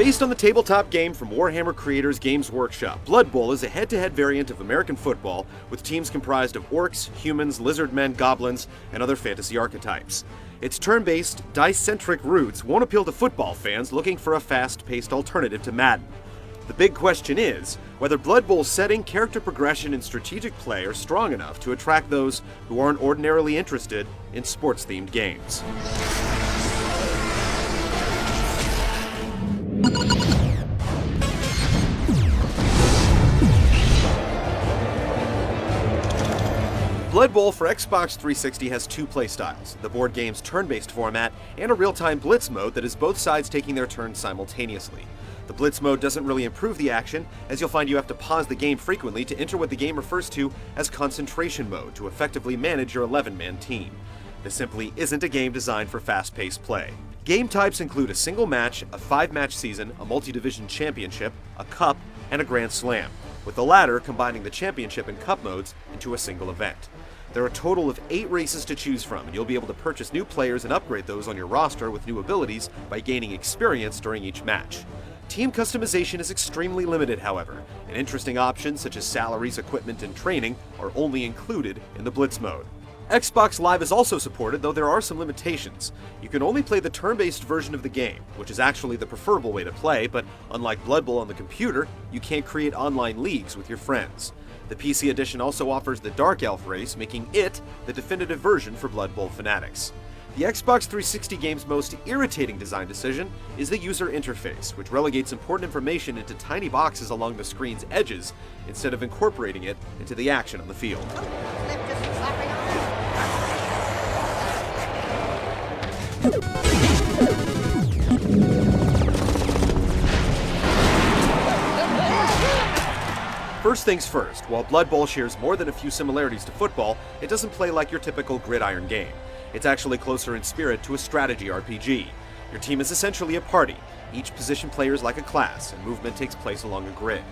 Based on the tabletop game from Warhammer creators Games Workshop, Bloodbowl is a head-to-head variant of American football with teams comprised of orcs, humans, lizardmen, goblins, and other fantasy archetypes. Its turn-based, dice-centric roots won't appeal to football fans looking for a fast-paced alternative to Madden. The big question is whether Blood Bowl's setting, character progression, and strategic play are strong enough to attract those who aren't ordinarily interested in sports-themed games. Blood Bowl for Xbox 360 has two playstyles, the board game's turn-based format and a real-time blitz mode that is both sides taking their turns simultaneously. The blitz mode doesn't really improve the action, as you'll find you have to pause the game frequently to enter what the game refers to as concentration mode to effectively manage your 11-man team. This simply isn't a game designed for fast-paced play. Game types include a single match, a 5-match season, a multi-division championship, a cup, and a grand slam, with the latter combining the championship and cup modes into a single event. There are a total of 8 races to choose from, and you'll be able to purchase new players and upgrade those on your roster with new abilities by gaining experience during each match. Team customization is extremely limited, however, and interesting options such as salaries, equipment, and training are only included in the Blitz mode. Xbox Live is also supported, though there are some limitations. You can only play the turn-based version of the game, which is actually the preferable way to play, but unlike Blood Bowl on the computer, you can't create online leagues with your friends. The PC edition also offers the Dark Elf race, making it the definitive version for Blood Bowl fanatics. The Xbox 360 game's most irritating design decision is the user interface, which relegates important information into tiny boxes along the screen's edges instead of incorporating it into the action on the field. First things first, while Blood Bowl shares more than a few similarities to football, it doesn't play like your typical gridiron game. It's actually closer in spirit to a strategy RPG. Your team is essentially a party. Each position player is like a class, and movement takes place along a grid.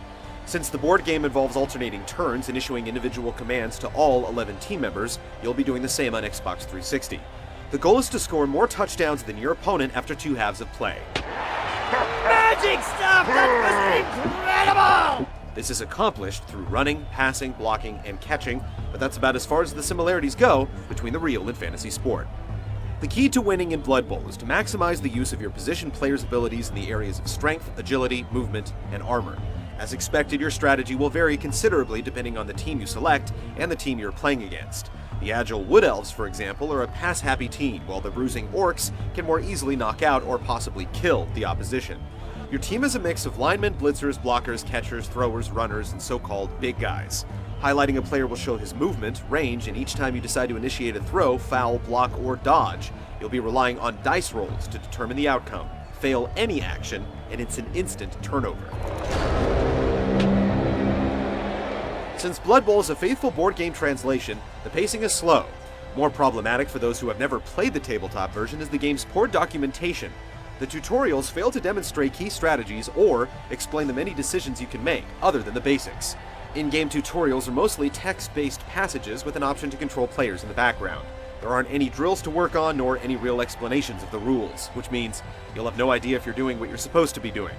Since the board game involves alternating turns and issuing individual commands to all 11 team members, you'll be doing the same on Xbox 360. The goal is to score more touchdowns than your opponent after 2 halves of play. Magic stuff! That was incredible! This is accomplished through running, passing, blocking, and catching, but that's about as far as the similarities go between the real and fantasy sport. The key to winning in Blood Bowl is to maximize the use of your position players' abilities in the areas of strength, agility, movement, and armor. As expected, your strategy will vary considerably depending on the team you select and the team you're playing against. The agile Wood Elves, for example, are a pass-happy team, while the bruising Orcs can more easily knock out or possibly kill the opposition. Your team is a mix of linemen, blitzers, blockers, catchers, throwers, runners, and so-called big guys. Highlighting a player will show his movement, range, and each time you decide to initiate a throw, foul, block, or dodge, you'll be relying on dice rolls to determine the outcome. Fail any action, and it's an instant turnover. Since Blood Bowl is a faithful board game translation, the pacing is slow. More problematic for those who have never played the tabletop version is the game's poor documentation. The tutorials fail to demonstrate key strategies or explain the many decisions you can make, other than the basics. In-game tutorials are mostly text-based passages with an option to control players in the background. There aren't any drills to work on, nor any real explanations of the rules, which means you'll have no idea if you're doing what you're supposed to be doing.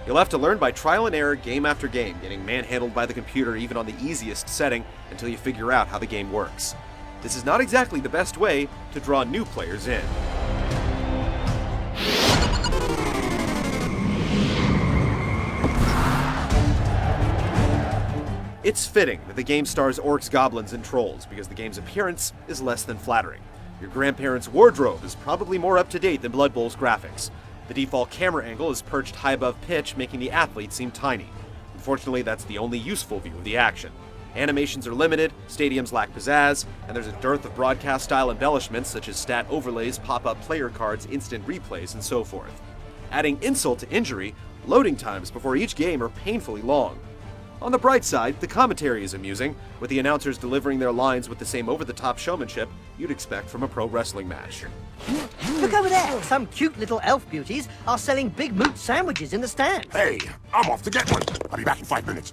You'll have to learn by trial and error game after game, getting manhandled by the computer even on the easiest setting until you figure out how the game works. This is not exactly the best way to draw new players in. It's fitting that the game stars orcs, goblins, and trolls because the game's appearance is less than flattering. Your grandparents' wardrobe is probably more up-to-date than Blood Bowl's graphics. The default camera angle is perched high above pitch, making the athlete seem tiny. Unfortunately, that's the only useful view of the action. Animations are limited, stadiums lack pizzazz, and there's a dearth of broadcast-style embellishments such as stat overlays, pop-up player cards, instant replays, and so forth. Adding insult to injury, loading times before each game are painfully long. On the bright side, the commentary is amusing, with the announcers delivering their lines with the same over-the-top showmanship you'd expect from a pro wrestling match. Look over there! Some cute little elf beauties are selling big moot sandwiches in the stands. Hey, I'm off to get one. I'll be back in 5 minutes.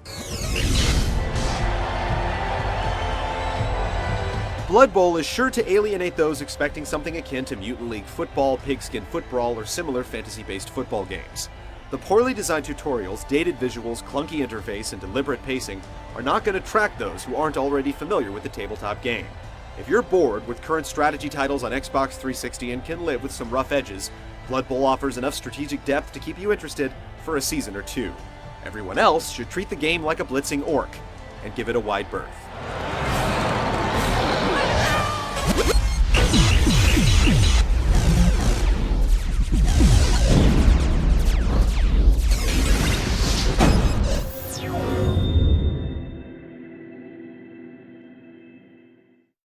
Blood Bowl is sure to alienate those expecting something akin to Mutant League Football, Pigskin Football, or similar fantasy-based football games. The poorly designed tutorials, dated visuals, clunky interface, and deliberate pacing are not going to attract those who aren't already familiar with the tabletop game. If you're bored with current strategy titles on Xbox 360 and can live with some rough edges, Blood Bowl offers enough strategic depth to keep you interested for a season or two. Everyone else should treat the game like a blitzing orc and give it a wide berth.